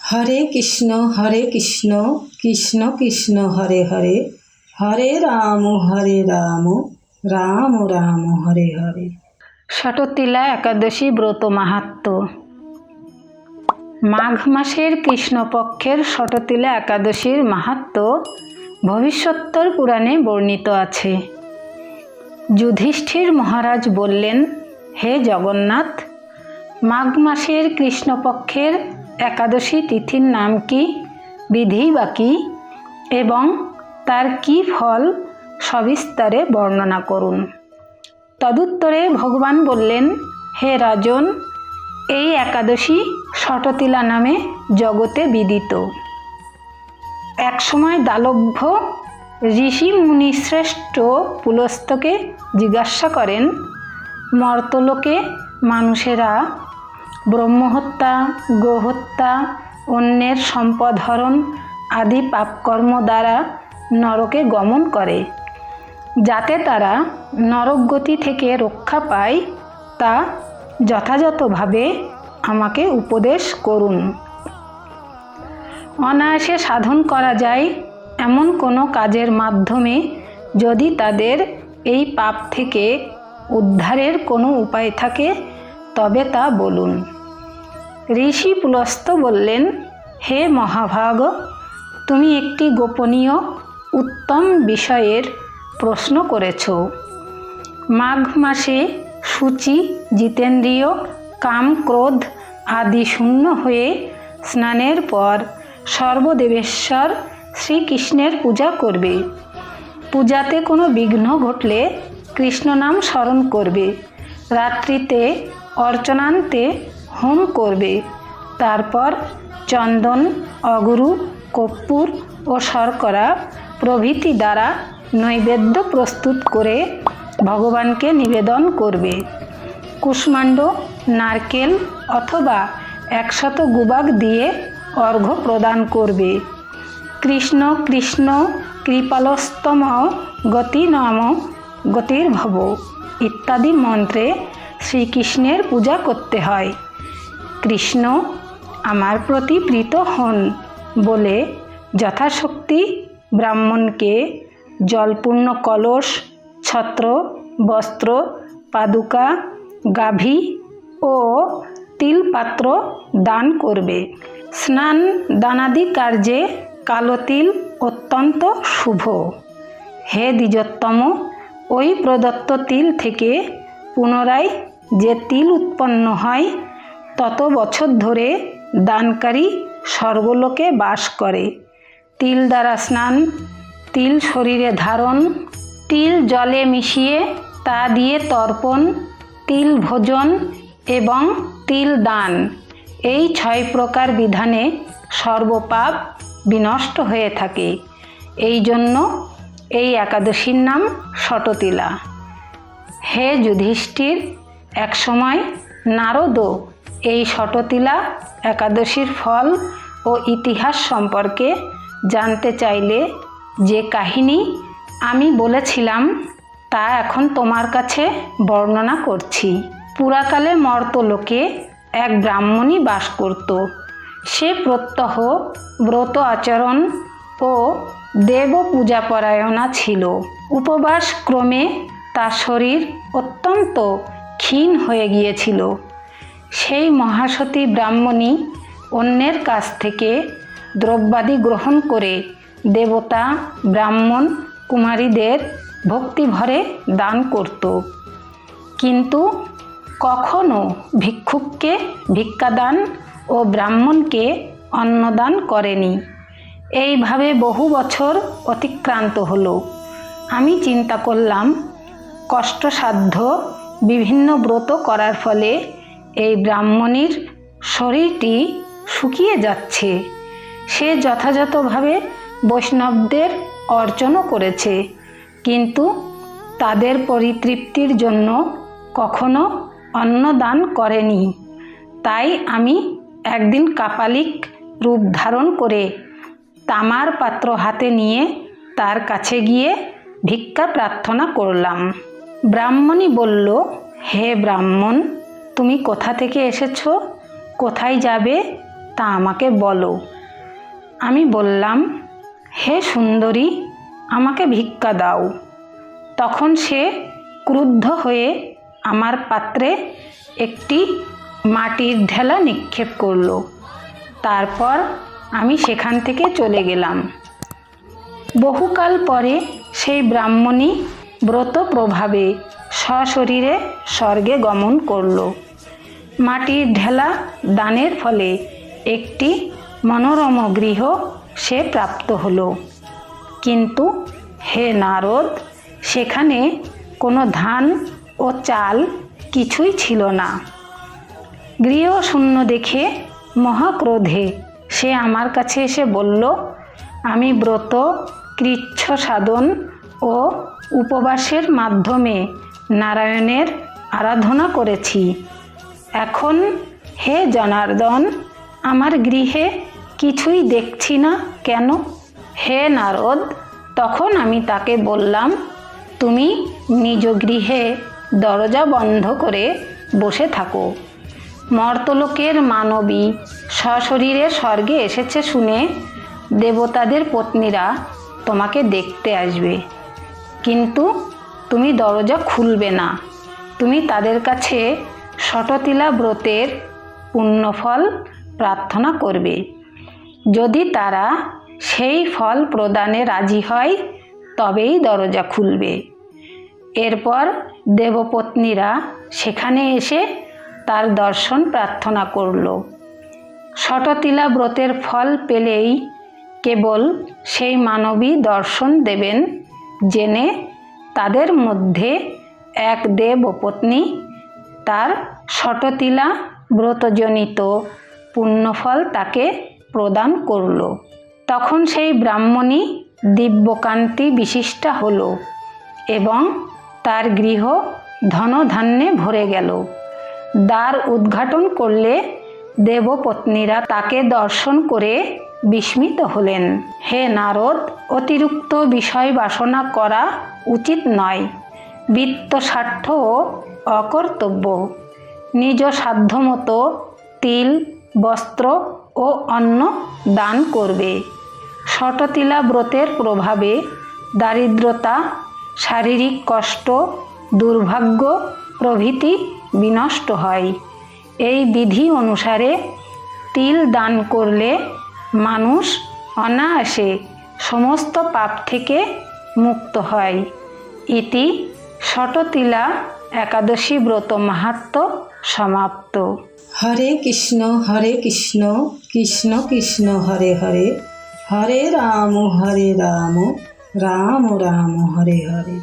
হরে কৃষ্ণ কৃষ্ণ কৃষ্ণ হরে হরে, হরে রাম রাম রাম হরে হরে। ষটতিলা একাদশী ব্রত মাহাত্ম্য। মাঘ মাসের কৃষ্ণপক্ষের ষটতিলা একাদশীর মাহাত্ম্য ভবিষ্যোত্তর পুরাণে বর্ণিত আছে। যুধিষ্ঠির মহারাজ বললেন, হে জগন্নাথ, মাঘ মাসের কৃষ্ণপক্ষের একাদশী তিথির নাম কি, বিধি বা কি, এবং তার কি ফল সবিস্তারে বর্ণনা করুন। তদুত্তরে ভগবান বললেন, হে রাজন, এই একাদশী ষটতিলা নামে জগতে বিদিত। একসময় দালভ্য ঋষি মুনিশ্রেষ্ঠ পুলস্তকে জিজ্ঞাসা করেন, মর্তলোকে মানুষেরা ব্রহ্মহত্যা, গোহত্যা, অন্যের সম্পদ হরণ আদি পাপকর্ম দ্বারা নরকে গমন করে, যাতে তারা নরকগতি থেকে রক্ষা পায়, তা যথাযথভাবে আমাকে উপদেশ করুন। অনায়াসে সাধন করা যায় এমন কোনো কাজের মাধ্যমে যদি তাদের এই পাপ থেকে উদ্ধারের কোনো উপায় থাকে তবে তা বলুন। ঋষি পুলস্ত বললেন, হে মহাভাগ, তুমি একটি গোপনীয় উত্তম বিষয়ের প্রশ্ন করেছ। মাঘ মাসে শুচি, জিতেন্দ্রিয়, কাম, ক্রোধ আদি শূন্য হয়ে স্নানের পর সর্বদেবেশ্বর শ্রীকৃষ্ণের পূজা করবে। পূজাতে কোনো বিঘ্ন ঘটলে কৃষ্ণ নাম স্মরণ করবে। রাত্রিতে অর্চনান্তে হোম করবে। তারপর চন্দন, অগুরু, কর্পূর ও শর্করা প্রভৃতি দ্বারা নৈবেদ্য প্রস্তুত করে ভগবানকে নিবেদন করবে। কুষ্মাণ্ড, নারকেল অথবা 100 গুবাক দিয়ে অর্ঘ্য প্রদান করবে। কৃষ্ণ কৃষ্ণ কৃপালস্তম গতি নাম গতির্ভব ইত্যাদি মন্ত্রে শ্রীকৃষ্ণের পূজা করতে হয়। কৃষ্ণ আমার প্রতি প্রীত হন বলে যথাশক্তি ব্রাহ্মণকে জলপূর্ণ কলস, ছত্র, বস্ত্র, পাদুকা, গাভী ও তিলপাত্র দান করবে। স্নান দানাদি কার্যে কালো তিল অত্যন্ত শুভ। হে দ্বিজোত্তম, ওই প্রদত্ত তিল থেকে পুনরায় যে তিল উৎপন্ন হয় তত বছর ধরে দানকারী স্বর্গলোকে বাস করে। তিল দ্বারা স্নান, তিল শরীরে ধারণ, তিল জলে মিশিয়ে তা দিয়ে তর্পণ, তিল ভোজন এবং তিল দান, এই 6 প্রকার বিধানে সর্বপাপ বিনষ্ট হয়ে থাকে। এই জন্য এই একাদশীর নাম ষটতিলা। হে যুধিষ্ঠির, একসময় নারদও এই ষটতিলা একাদশীর ফল ও ইতিহাস সম্পর্কে জানতে চাইলে যে কাহিনী আমি বলেছিলাম তা এখন তোমার কাছে বর্ণনা করছি। পুরাকালে মর্তলোকে এক ব্রাহ্মণী বাস করত। সে প্রত্যহ ব্রত আচরণ ও দেব পূজাপরায়ণা ছিল। উপবাস ক্রমে তার শরীর অত্যন্ত ক্ষীণ হয়ে গিয়েছিল। সেই মহাসতী ব্রাহ্মণী অন্যের কাছ থেকে দ্রব্যাদি গ্রহণ করে দেবতা, ব্রাহ্মণ, কুমারীদের ভক্তিভরে দান করত, কিন্তু কখনো ভিক্ষুককে ভিক্ষাদান ও ব্রাহ্মণকে অন্নদান করেনি। এইভাবে বহু বছর অতিক্রান্ত হলো। আমি চিন্তা করলাম, কষ্টসাধ্য বিভিন্ন ব্রত করার ফলে এই ব্রাহ্মণীর শরীরটি শুকিয়ে যাচ্ছে। সে যথাযথভাবে বৈষ্ণবদের অর্চনও করেছে, কিন্তু তাদের পরিতৃপ্তির জন্য কখনো অন্নদান করেনি। তাই আমি একদিন কাপালিক রূপ ধারণ করে তামার পাত্র হাতে নিয়ে তার কাছে গিয়ে ভিক্ষা প্রার্থনা করলাম। ব্রাহ্মণী বলল, হে ব্রাহ্মণ, তুমি কোথা থেকে এসেছো, কোথায় যাবে তা আমাকে বলো। আমি বললাম, হে সুন্দরী, আমাকে ভিক্ষা দাও। তখন সে ক্রুদ্ধ হয়ে আমার পাত্রে একটি মাটির ঢেলা নিক্ষেপ করল। তারপর আমি সেখান থেকে চলে গেলাম। বহুকাল পরে সেই ব্রাহ্মণী ব্রত প্রভাবে সশরীরে স্বর্গে গমন করল। মাটির ঢেলা দানের ফলে একটি মনোরম গৃহ সে প্রাপ্ত হলো। কিন্তু হে নারদ, সেখানে কোনো ধান ও চাল কিছুই ছিল না। গৃহ শূন্য দেখে মহাক্রোধে সে আমার কাছে এসে বলল, আমি ব্রত, কৃচ্ছ সাধন ও উপবাসের মাধ্যমে নারায়ণের আরাধনা করেছি। এখন হে জনার্দন, আমার গৃহে কিছুই দেখছি না কেন? হে নারদ, তখন আমি তাকে বললাম, তুমি নিজ গৃহে দরজা বন্ধ করে বসে থাকো। মর্তলোকের মানবী সশরীরে স্বর্গে এসেছে শুনে দেবতাদের পত্নীরা তোমাকে দেখতে আসবে, কিন্তু তুমি দরজা খুলবে না। তুমি তাদের কাছে শততিলা ব্রতের পুণ্যফল প্রার্থনা করবে। যদি তারা সেই ফল প্রদানে রাজি হয় তবেই দরজা খুলবে। এরপর দেবপত্নীরা সেখানে এসে তার দর্শন প্রার্থনা করল। শততিলা ব্রতের ফল পেলেই কেবল সেই মানবী দর্শন দেবেন জেনে তাদের মধ্যে এক দেবপত্নী তার শততিলা ব্রতজনিত পুণ্যফল তাকে প্রদান করল। তখন সেই ব্রাহ্মণী দিব্যকান্তি বিশিষ্টা হল এবং তার গৃহ ধনধান্যে ভরে গেল। দ্বার উদ্ঘাটন করলে দেবপত্নীরা তাকে দর্শন করে বিস্মিত হলেন। হে নারদ, অতিরিক্ত বিষয় বাসনা করা উচিত নয়। বিত্ত স্বার্থ ও অকর্তব্য। নিজ সাধ্যমতো তিল, বস্ত্র ও অন্ন দান করবে। শততিলা ব্রতের প্রভাবে দারিদ্রতা, শারীরিক কষ্ট, দুর্ভাগ্য প্রভৃতি বিনষ্ট হয়। এই বিধি অনুসারে তিল দান করলে মানুষ অনায়াসে সমস্ত পাপ থেকে মুক্ত হয়। ইতি শততিলা একাদশী ব্রত মাহাত্ম্য সমাপ্ত। হরে কৃষ্ণ কৃষ্ণ কৃষ্ণ হরে হরে, হরে রাম রাম রাম হরে হরে।